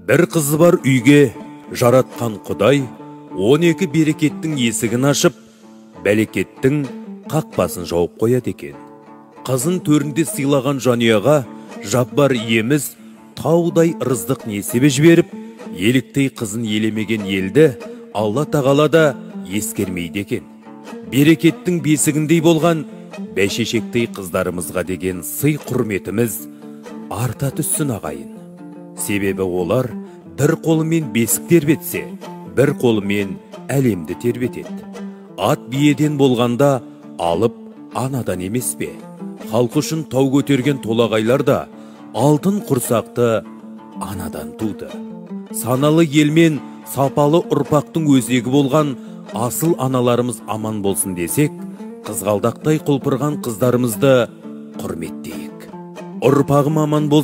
Bir қызы бар үйге жаратқан Құдай 12 берекеттің есігін ашып, бәлекеттің қақпасын жауып қояды екен. Қызын төрінде сыйлаған жанұяға жаппар иеміз таудай ырыздық несібе жіберіп, еліктей қызын елемеген елді Алла тағала да ескермейді екен. Берекеттің бесігіндей болған бәйшешектей қыздарымызға деген сый құрметіміз арта түссін ағайын. Себебі олар бір қолымен бесік тербетсе, бір қолымен әлемді тербетеді. Ат биеден болғанда алып анадан емес пе? Халқы үшін тау көтерген толағайлар да алтын құрсақты анадан туды. Саналы елмен сапалы ұрпақтың өзегі болған асыл аналарымыз аман болсын десек, қызғалдақтай құлпырған қыздарымызды құрметтейік. Ұрпағым аман болсын.